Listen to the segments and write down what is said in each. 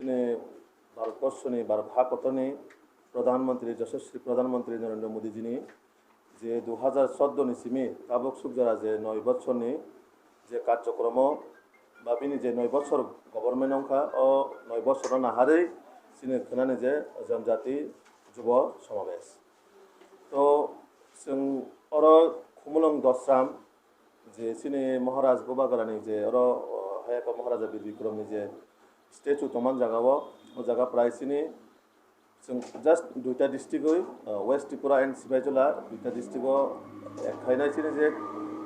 তিনি ভারতবর্ষনি ভাগতনি প্রধানমন্ত্রী যশস্বী প্রধানমন্ত্রী নরেন্দ্র মোদীজিনি যে 2014 সিমি তাবক সুগজারা যে 9 বছরনি যে কার্যক্রম বা বিনি যে 9 বছর গভর্নমেন্ট অংখা ও 9 বছর নাহারে সিনি खोनानै যে जनजाति যুব সমাবেশ তো जों অর খুমুলং দশরাম যে সিনি মহারাজ গোবাগারানি যে অর হায়াকা মহারাজা বীর বিক্রমনি যে স্ট্যাচু তমান জায়গাও ও জায়গা প্রায় সিনি जों জাস্ট দুইটা ডিস্ট্রিক্টই ওয়েস্ট ত্রিপুরা এন্ড সিপাইজলা দুইটা ডিস্ট্রিক্টও একখাইনাই সিনি যে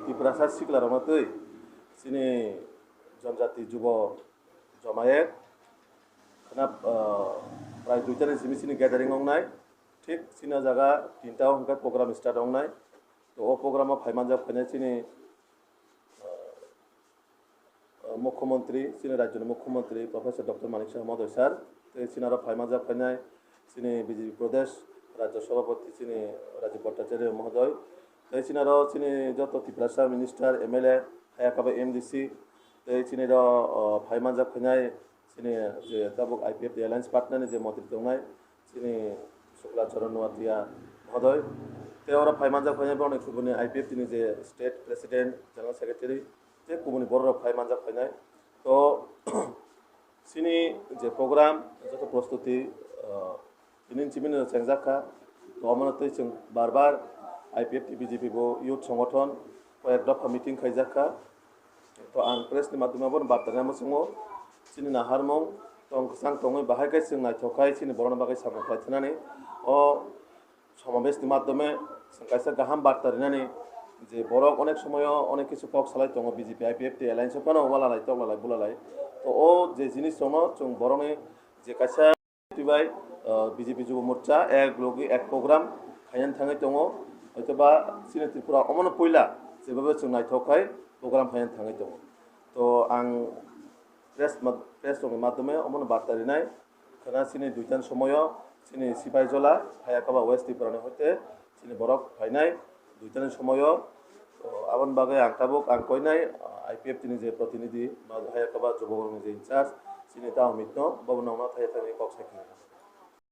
ত্রিপুরাসার সিকলার মতোই সিনি जनजाति যুব জমায়েত খানা প্রায় দুইটানি সিমি সিনি গ্যাদারিং অংনাই ঠিক সিনা জায়গা তিনটা হংকার প্রোগ্রাম স্টার্ট অংনাই তো ও প্রোগ্রামও ফাইমানজাব ফাইনাই সিনি মুখ্যমন্ত্রী সিনি রাজ্যের মুখ্যমন্ত্রী প্রফেসর ডক্টর মানিক শাহ মহোদয় স্যার তো সিনারা ফাইমানজাব ফাইনাই সিনি বিজেপি প্রদেশ রাজ্য সভাপতি সিনি রাজীব ভট্টাচার্য মহোদয় তো সিনারও সিনি যত ত্রিপুরাসা মিনিস্টার এমএলএ হায়াকাবা এমডিসি তো সিনির ফাইমানজাব ফাইনাই সিনি যে দাবুক আইপিএফ এলায়েন্স পার্টনারनि যে মন্ত্রী দंनाय সিনি শুক্লাচরণ নোয়াতিয়া মহোদয় তো ওরা ফাইমানজাব ফাইনাই অনেক গুবুনি আইপিএফ তিনি যে স্টেট প্রেসিডেন্ট জেনারেল সেক্রেটারি যে গুবুনি বড় ফাইমানজাব ফাইনাই তো সিনি যে প্রোগ্রাম যত প্রস্তুতি बिनि चिमिन सेंजाखा तो अमनतै जों बार आईपीएफ बीजेपी बो यूथ संगठन कयेक दफा मीटिंग खाइजाखा तो आं प्रेसनि माध्यमाव बार्तानाय मसङो सिनि नाहारमं तंग सांग तंगै बाहायखाय जों नायथखाय सिनि बरन बागै सामखाय थनानै अ समावेशनि माध्यमे जों कायसा गाहाम बार्तारिनानै जे बरक अनेक समय अनेक किछु पक सालाय दङ बीजेपी आईपीएफ एलायन्स पानो वालालाय तगलालाय बुलालाय तो ओ जे जिनिस दङ जों बरनै जे कायसा बाय बीजेपी युवा मोर्चा एक लोगि एक प्रोग्राम खायनानै थाङै दङ हयतोबा सिनि त्रिपुरा अमन पयला जेबाबो जों नायथखाय प्रोग्राम खायनानै थाङै दङ तो आं प्रेस माध्यमे अमन बार्तारिनाय खोना सिनि दुइटान समय सिनि सिपाइजला हायाकाबा वेस्ट त्रिपुरानि हयते सिनि बरक फायनाय दुइटान समय आबन बागै आं ताबुक आं कयनाय आईपीएफ तिनि जे प्रतिनिधि हायाकाबा जुबगरनि जे इनचार्ज सिनि दामितनो बाबुनावना थाय थाङै कक सायखिनाय